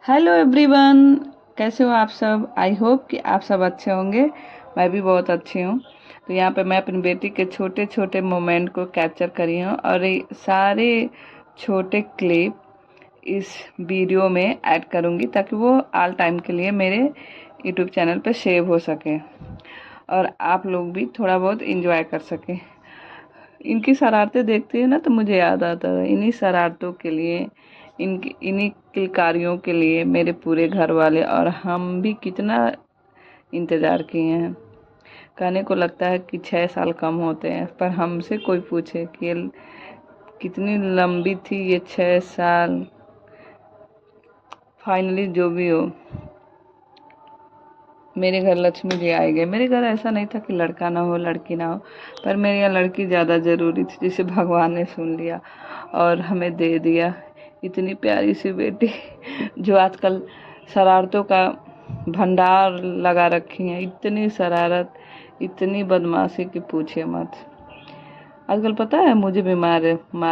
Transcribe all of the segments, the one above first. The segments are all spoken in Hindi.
हेलो एवरीवन, कैसे हो आप सब। आई होप कि आप सब अच्छे होंगे। मैं भी बहुत अच्छी हूँ। तो यहाँ पे मैं अपनी बेटी के छोटे छोटे मोमेंट को कैप्चर करी हूँ और ये सारे छोटे क्लिप इस वीडियो में ऐड करूँगी ताकि वो ऑल टाइम के लिए मेरे यूट्यूब चैनल पे सेव हो सके और आप लोग भी थोड़ा बहुत इंजॉय कर सकें। इनकी शरारतें देखती है ना तो मुझे याद आता है इन्हीं शरारतों के लिए, इनकी इन्हीं किलकारियों के लिए मेरे पूरे घर वाले और हम भी कितना इंतज़ार किए हैं। कहने को लगता है कि 6 साल कम होते हैं, पर हमसे कोई पूछे कि ये कितनी लंबी थी ये 6 साल। फाइनली जो भी हो, मेरे घर लक्ष्मी जी आए गए। मेरे घर ऐसा नहीं था कि लड़का ना हो लड़की ना हो, पर मेरे यहाँ लड़की ज़्यादा ज़रूरी थी, जिसे भगवान ने सुन लिया और हमें दे दिया इतनी प्यारी सी बेटी जो आजकल शरारतों का भंडार लगा रखी हैं। इतनी शरारत, इतनी बदमाशी कि पूछे मत। आजकल पता है मुझे भी मार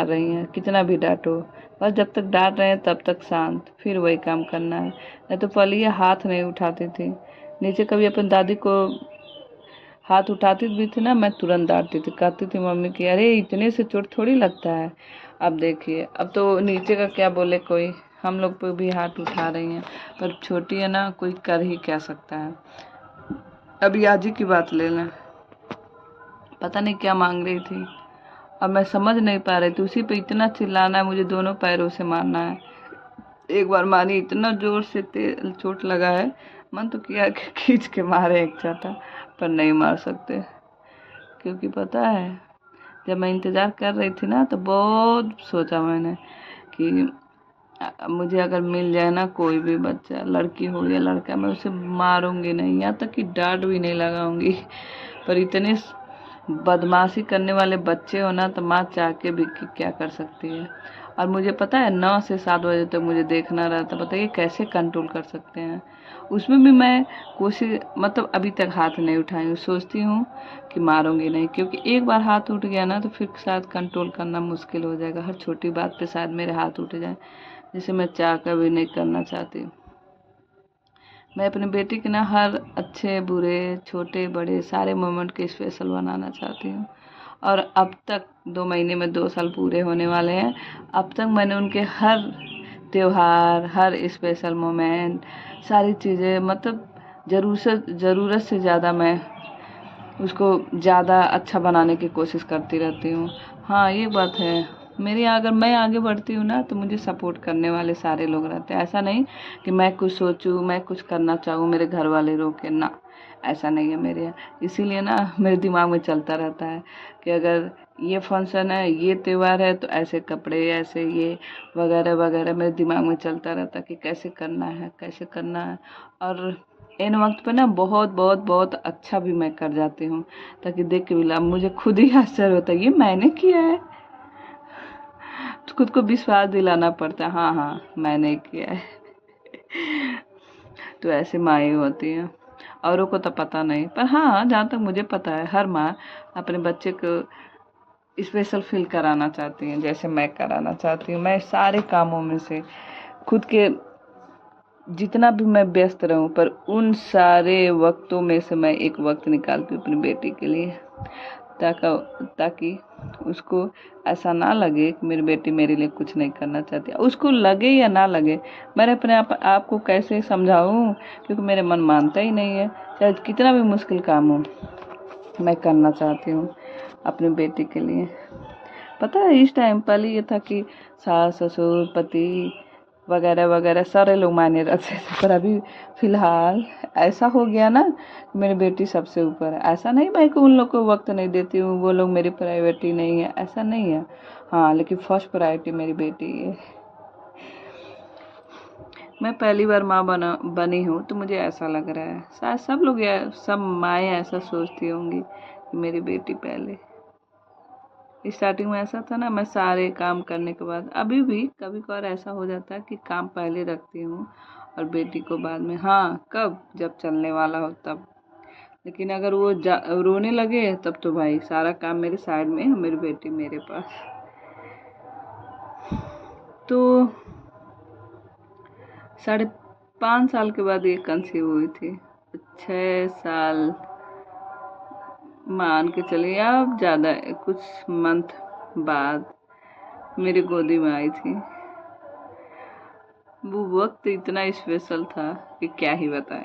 रही हैं, कितना भी डांटो। बस जब तक डांट रहे हैं तब तक शांत, फिर वही काम करना है। नहीं तो पहले ये हाथ नहीं उठाती थी नीचे। कभी अपन दादी को हाथ उठाती भी थी ना, मैं तुरंत डांटती थी, कहती थी मम्मी की अरे इतने से चोट थोड़ी लगता है। अब देखिए, अब तो नीचे का क्या बोले कोई, हम लोग पे भी हाथ उठा रही हैं। पर छोटी है ना, कोई कर ही क्या सकता है। अभी आज ही की बात ले लें, पता नहीं क्या मांग रही थी, अब मैं समझ नहीं पा रही थी। उसी पे इतना चिल्लाना है, मुझे दोनों पैरों से मारना है। एक बार मारी, इतना जोर से तेल चोट लगा है, मन तो किया कि खींच के मारे एक चाटा, पर नहीं मार सकते। क्योंकि पता है, जब मैं इंतज़ार कर रही थी ना तो बहुत सोचा मैंने कि मुझे अगर मिल जाए ना कोई भी बच्चा, लड़की हो या लड़का, मैं उसे मारूंगी नहीं, यहाँ तक कि डांट भी नहीं लगाऊंगी। पर इतने बदमाशी करने वाले बच्चे हो ना, तो माँ चाह के भी क्या कर सकती है। और मुझे पता है 9 से 7 बजे तक मुझे देखना रहता। बताइए कैसे कंट्रोल कर सकते हैं। उसमें भी मैं कोशिश, मतलब अभी तक हाथ नहीं उठाई हूँ। सोचती हूँ कि मारूंगी नहीं, क्योंकि एक बार हाथ उठ गया ना तो फिर शायद कंट्रोल करना मुश्किल हो जाएगा। हर छोटी बात पे शायद मेरे हाथ उठ जाए, जिसे मैं चाह कर भी नहीं करना चाहती। मैं अपनी बेटी के ना हर अच्छे बुरे, छोटे बड़े सारे मोमेंट के स्पेशल बनाना चाहती हूँ। और अब तक 2 महीने में 2 साल पूरे होने वाले हैं। अब तक मैंने उनके हर त्योहार, हर स्पेशल मोमेंट, सारी चीज़ें, मतलब ज़रूरत से ज़्यादा मैं उसको ज़्यादा अच्छा बनाने की कोशिश करती रहती हूँ। हाँ, ये बात है, मेरे यहाँ अगर मैं आगे बढ़ती हूँ ना तो मुझे सपोर्ट करने वाले सारे लोग रहते हैं। ऐसा नहीं कि मैं कुछ सोचूँ, मैं कुछ करना चाहूँ मेरे घर वाले रोके ना, ऐसा नहीं है मेरे यहाँ। इसीलिए ना मेरे दिमाग में चलता रहता है कि अगर ये फंक्शन है, ये त्यौहार है, तो ऐसे कपड़े, ऐसे ये वगैरह वगैरह मेरे दिमाग में चलता रहता है कि कैसे करना है, कैसे करना है। और इन वक्त पे ना बहुत बहुत बहुत अच्छा भी मैं कर जाती हूँ, ताकि देख के भी मुझे खुद ही आश्चर्य होता है ये मैंने किया है। तो खुद को विश्वास दिलाना पड़ता है, हाँ हाँ मैंने किया है। तो ऐसे माँ ही होती हैं, औरों को तो पता नहीं। पर हाँ, जहाँ तक मुझे पता है हर माँ अपने बच्चे को स्पेशल फील कराना चाहती है, जैसे मैं कराना चाहती हूँ। मैं सारे कामों में से खुद के जितना भी मैं व्यस्त रहूं, पर उन सारे वक्तों में से मैं एक वक्त निकालती हूँ अपनी बेटी के लिए, ताकि उसको ऐसा ना लगे कि मेरी बेटी मेरे लिए कुछ नहीं करना चाहती। उसको लगे या ना लगे, मैंने अपने आप को कैसे समझाऊं, क्योंकि मेरे मन मानता ही नहीं है। चाहे कितना भी मुश्किल काम हो, मैं करना चाहती हूँ अपनी बेटी के लिए। पता है, इस टाइम पहले ये था कि सास ससुर पति वगैरह वगैरह सारे लोग मायने रखते थे, पर अभी फिलहाल ऐसा हो गया ना, मेरी बेटी सबसे ऊपर है। ऐसा नहीं भाई कि उन लोग को वक्त नहीं देती हूँ, वो लोग मेरी प्रायोरिटी नहीं है, ऐसा नहीं है। हाँ, लेकिन फर्स्ट प्रायोरिटी मेरी बेटी है। मैं पहली बार माँ बनी हूँ तो मुझे ऐसा लग रहा है, शायद सब लोग या सब माएँ ऐसा सोचती होंगी कि मेरी बेटी पहले। स्टार्टिंग में ऐसा था ना, मैं सारे काम करने के बाद, अभी भी कभी कभार ऐसा हो जाता है कि काम पहले रखती हूँ और बेटी को बाद में। हाँ, कब, जब चलने वाला हो तब। लेकिन अगर वो रोने लगे तब तो भाई सारा काम मेरे साइड में, मेरी बेटी मेरे पास। तो 5 साल के बाद ये कंसीव हुई थी। 6 साल मान के चलिए आप, ज़्यादा कुछ मंथ बाद मेरी गोदी में आई थी। वो वक्त इतना स्पेशल था कि क्या ही बताएं।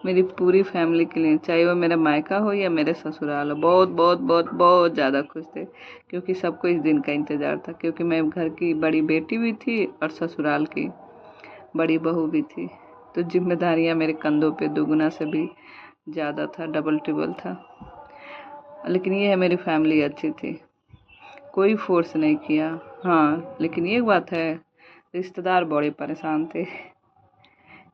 मेरी पूरी फैमिली के लिए, चाहे वो मेरा मायका हो या मेरे ससुराल हो, बहुत बहुत बहुत बहुत ज़्यादा खुश थे, क्योंकि सबको इस दिन का इंतज़ार था। क्योंकि मैं घर की बड़ी बेटी भी थी और ससुराल की बड़ी बहू भी थी, तो जिम्मेदारियां मेरे कंधों पे दुगुना से भी ज़्यादा था, डबल ट्रिबल था। लेकिन ये है, मेरी फैमिली अच्छी थी, कोई फोर्स नहीं किया। हाँ, लेकिन एक बात है, रिश्तेदार बड़े परेशान थे,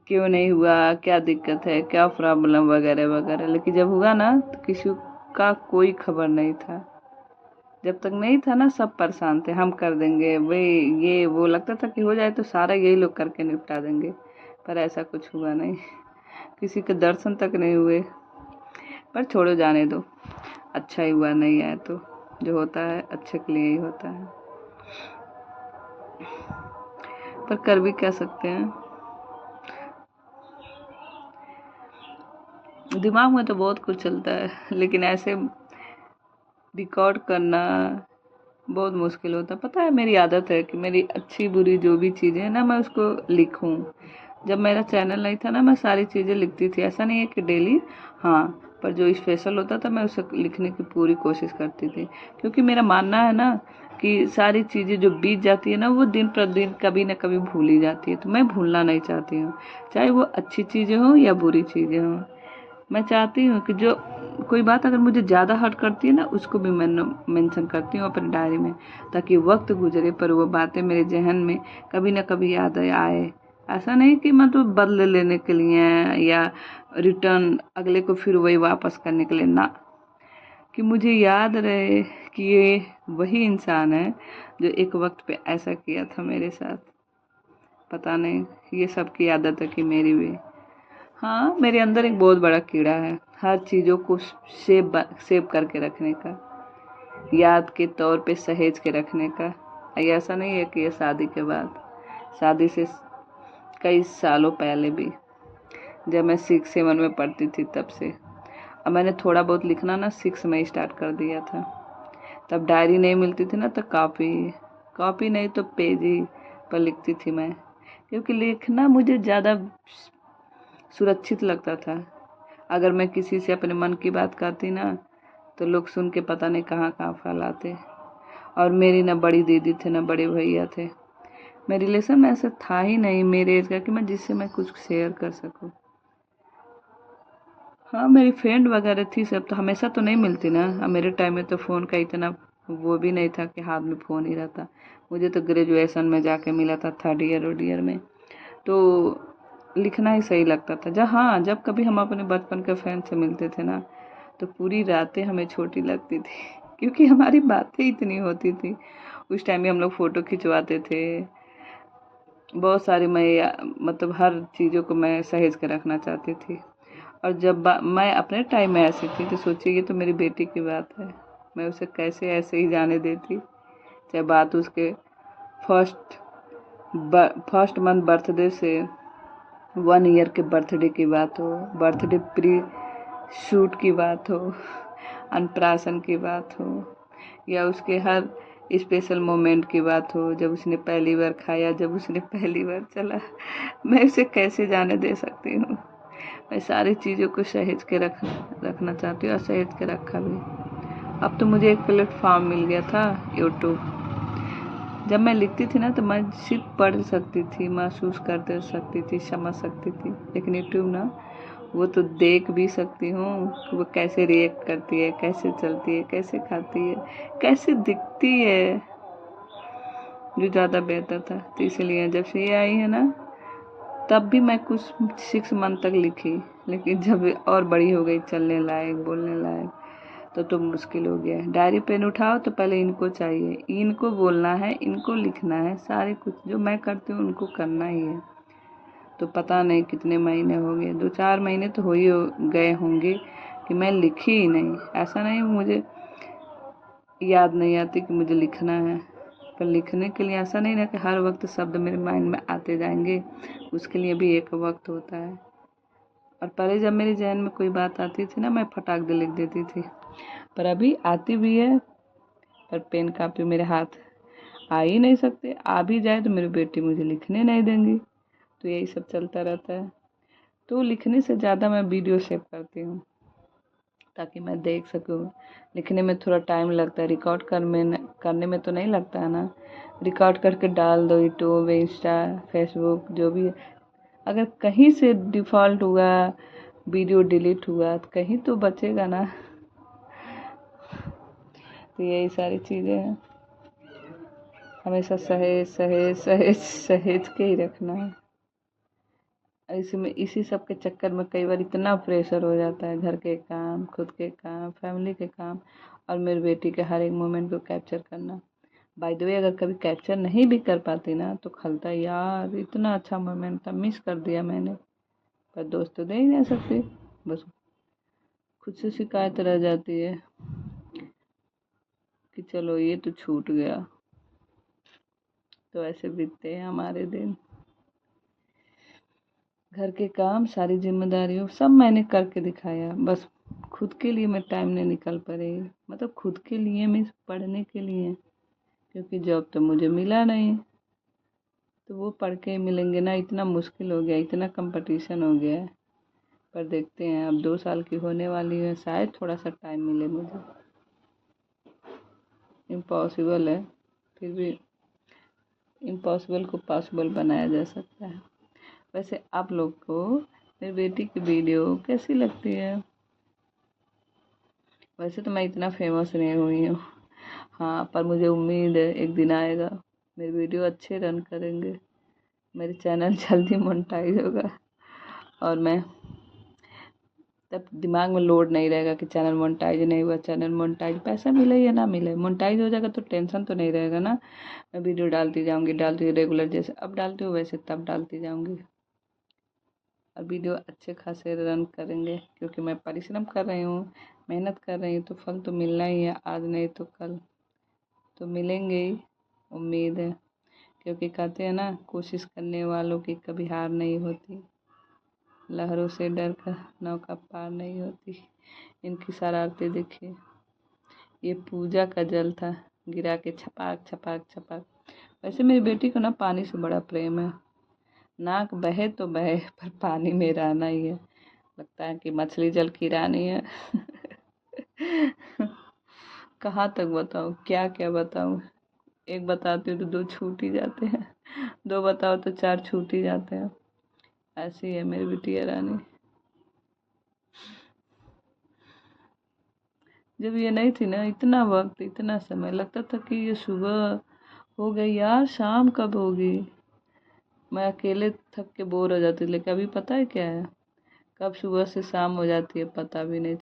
क्यों नहीं हुआ, क्या दिक्कत है, क्या प्रॉब्लम वगैरह वगैरह। लेकिन जब हुआ ना तो किसी का कोई खबर नहीं था। जब तक नहीं था ना, सब परेशान थे, हम कर देंगे, वे ये वो, लगता था कि हो जाए तो सारा यही लोग करके निपटा देंगे। पर ऐसा कुछ हुआ नहीं, किसी के दर्शन तक नहीं हुए। पर छोड़ो, जाने दो, अच्छा ही हुआ, नहीं आए तो जो होता है अच्छे के लिए ही होता है। पर कर भी क्या सकते हैं। दिमाग में तो बहुत कुछ चलता है, लेकिन ऐसे रिकॉर्ड करना बहुत मुश्किल होता है। पता है, मेरी आदत है कि मेरी अच्छी बुरी जो भी चीज़ें हैं ना, मैं उसको लिखूं। जब मेरा चैनल नहीं था ना, मैं सारी चीज़ें लिखती थी, ऐसा नहीं है कि डेली, हाँ, पर जो स्पेशल होता था मैं उसे लिखने की पूरी कोशिश करती थी। क्योंकि मेरा मानना है ना कि सारी चीज़ें जो बीत जाती है ना, वो दिन प्रतिदिन कभी ना कभी भूल ही जाती है। तो मैं भूलना नहीं चाहती हूँ, चाहे वो अच्छी चीज़ें हों या बुरी चीज़ें हों। मैं चाहती हूँ कि जो कोई बात अगर मुझे ज़्यादा हर्ट करती है ना, उसको भी मैं मेंशन करती हूँ अपनी डायरी में, ताकि वक्त गुजरे पर वो बातें मेरे जहन में कभी ना कभी याद आए। ऐसा नहीं कि मतलब बदले लेने के लिए या रिटर्न अगले को फिर वही वापस करने के लिए ना, कि मुझे याद रहे कि ये वही इंसान है जो एक वक्त पे ऐसा किया था मेरे साथ। पता नहीं, ये सबकी आदत है कि मेरी भी। हाँ, मेरे अंदर एक बहुत बड़ा कीड़ा है, हर चीज़ों को सेव करके रखने का, याद के तौर पे सहेज के रखने का। ये ऐसा नहीं है कि ये शादी के बाद, शादी से कई सालों पहले भी, जब मैं 6-7 में पढ़ती थी तब से। अब मैंने थोड़ा बहुत लिखना ना 6 में स्टार्ट कर दिया था। तब डायरी नहीं मिलती थी ना, तो कॉपी नहीं तो पेज ही पर लिखती थी मैं, क्योंकि लिखना मुझे ज़्यादा सुरक्षित लगता था। अगर मैं किसी से अपने मन की बात करती ना, तो लोग सुन के पता नहीं कहाँ कहाँ फैलाते। और मेरी ना बड़ी दीदी थे ना बड़े भैया थे, मेरे रिलेशन में ऐसा था ही नहीं मेरे एज का कि मैं जिससे मैं कुछ शेयर कर सकूं। हाँ, मेरी फ्रेंड वगैरह थी सब, तो हमेशा तो नहीं मिलती ना। अब मेरे टाइम में तो फ़ोन का इतना वो भी नहीं था कि हाथ में फ़ोन ही रहता। मुझे तो ग्रेजुएशन में जाके मिला था, 3rd ईयर में। तो लिखना ही सही लगता था। जब कभी हम अपने बचपन के फ्रेंड से मिलते थे ना, तो पूरी रातें हमें छोटी लगती थी क्योंकि हमारी बातें इतनी होती थी। उस टाइम में हम लोग फ़ोटो खिंचवाते थे बहुत सारी। मतलब हर चीज़ों को मैं सहेज के रखना चाहती थी। और जब मैं अपने टाइम में ऐसी थी, तो सोचिए ये तो मेरी बेटी की बात है, मैं उसे कैसे ऐसे ही जाने देती। चाहे बात उसके फर्स्ट फर्स्ट मंथ बर्थडे से 1 ईयर के बर्थडे की बात हो, बर्थडे प्री शूट की बात हो, अन्नप्राशन की बात हो, या उसके हर स्पेशल मोमेंट की बात हो, जब उसने पहली बार खाया, जब उसने पहली बार चला, मैं उसे कैसे जाने दे सकती हूँ। मैं सारी चीज़ों को सहेज के रखना चाहती हूँ, और सहेज के रखा भी। अब तो मुझे एक प्लेटफॉर्म मिल गया था, यूट्यूब। जब मैं लिखती थी ना, तो मैं सिर्फ पढ़ सकती थी, महसूस कर सकती थी, समझ सकती थी। लेकिन यूट्यूब ना, वो तो देख भी सकती हूँ कि वो कैसे रिएक्ट करती है, कैसे चलती है, कैसे खाती है, कैसे दिखती है, जो ज़्यादा बेहतर था। तो इसीलिए जब से ये आई है ना, तब भी मैं कुछ 6 मंथ तक लिखी। लेकिन जब और बड़ी हो गई, चलने लायक, बोलने लायक, तो मुश्किल हो गया है। डायरी पेन उठाओ तो पहले इनको चाहिए, इनको बोलना है, इनको लिखना है, सारे कुछ जो मैं करती हूँ उनको करना ही है। तो पता नहीं कितने महीने हो गए, 2-4 महीने तो गए होंगे कि मैं लिखी ही नहीं। ऐसा नहीं मुझे याद नहीं आती कि मुझे लिखना है, पर लिखने के लिए ऐसा नहीं ना कि हर वक्त शब्द मेरे माइंड में आते जाएंगे, उसके लिए भी एक वक्त होता है। और पहले जब मेरे जहन में कोई बात आती थी ना, मैं फटाक दे लिख देती थी, पर अभी आती भी है, पर पेन कापी मेरे हाथ आ ही नहीं सकते। आ भी जाए तो मेरी बेटी मुझे लिखने नहीं देंगी, तो यही सब चलता रहता है। तो लिखने से ज़्यादा मैं वीडियो सेव करती हूँ ताकि मैं देख सकूँ। लिखने में थोड़ा टाइम लगता है, रिकॉर्ड करने में तो नहीं लगता है ना। रिकॉर्ड करके डाल दो यूट्यूब, इंस्टा, फेसबुक, जो भी है। अगर कहीं से डिफ़ॉल्ट हुआ, वीडियो डिलीट हुआ, तो कहीं तो बचेगा ना। तो यही सारी चीज़ें हैं, हमेशा सहेज सहेज सहेज सहेज के ही रखना है। इसमें इसी सब के चक्कर में कई बार इतना प्रेशर हो जाता है, घर के काम, खुद के काम, फैमिली के काम, और मेरी बेटी के हर एक मोमेंट को कैप्चर करना। बाय द वे, अगर कभी कैप्चर नहीं भी कर पाती ना तो खलता यार इतना अच्छा मोमेंट था, मिस कर दिया मैंने। पर दोस्त तो दे ही नहीं सकती, बस खुद से शिकायत रह जाती है कि चलो ये तो छूट गया। तो ऐसे बीतते हैं हमारे दिन। घर के काम, सारी जिम्मेदारियों सब मैंने करके दिखाया, बस खुद के लिए मैं टाइम नहीं निकल पा रही। मतलब खुद के लिए, मैं पढ़ने के लिए, क्योंकि जॉब तो मुझे मिला नहीं, तो वो पढ़ के मिलेंगे ना, इतना मुश्किल हो गया, इतना कंपटीशन हो गया है। पर देखते हैं, अब 2 साल की होने वाली है, शायद थोड़ा सा टाइम मिले मुझे। इम्पॉसिबल है, फिर भी इम्पॉसिबल को पॉसिबल बनाया जा सकता है। वैसे आप लोग को मेरी बेटी की वीडियो कैसी लगती है? वैसे तो मैं इतना फेमस नहीं हुई हूँ, हाँ, पर मुझे उम्मीद है एक दिन आएगा, मेरी वीडियो अच्छे रन करेंगे, मेरे चैनल जल्दी मोनेटाइज होगा, और मैं तब दिमाग में लोड नहीं रहेगा कि चैनल मोनेटाइज नहीं हुआ, चैनल मोनेटाइज, पैसा मिले या ना मिले, मोनेटाइज हो जाएगा तो टेंशन तो नहीं रहेगा ना। मैं वीडियो डालती जाऊँगी रेगुलर, जैसे अब डालती हूँ वैसे तब डालती जाऊँगी, और वीडियो अच्छे खासे रन करेंगे, क्योंकि मैं परिश्रम कर रही हूँ, मेहनत कर रही हूँ, तो फल तो मिलना ही है, आज नहीं तो कल तो मिलेंगे ही, उम्मीद है। क्योंकि कहते हैं ना, कोशिश करने वालों की कभी हार नहीं होती, लहरों से डर कर नौका पार नहीं होती। इनकी शरारतें देखिए, ये पूजा का जल था, गिरा के छपाक छपाक छपाक। वैसे मेरी बेटी को ना पानी से बड़ा प्रेम है, नाक बहे तो बहे, पर पानी में रहना ही है, लगता है कि मछली जल की रानी है। कहाँ तक बताऊँ, क्या क्या बताऊँ। एक बताती हूँ तो 2 छूट ही जाते हैं, 2 बताओ तो 4 छूट ही जाते हैं। ऐसी है मेरी बिटिया रानी। जब ये नहीं थी ना, इतना वक्त, इतना समय लगता था कि ये सुबह हो गई यार, शाम कब होगी। मैं अकेले थक के बोर हो जाती, लेकिन अभी पता है क्या है, कब सुबह से शाम हो जाती है पता भी नहीं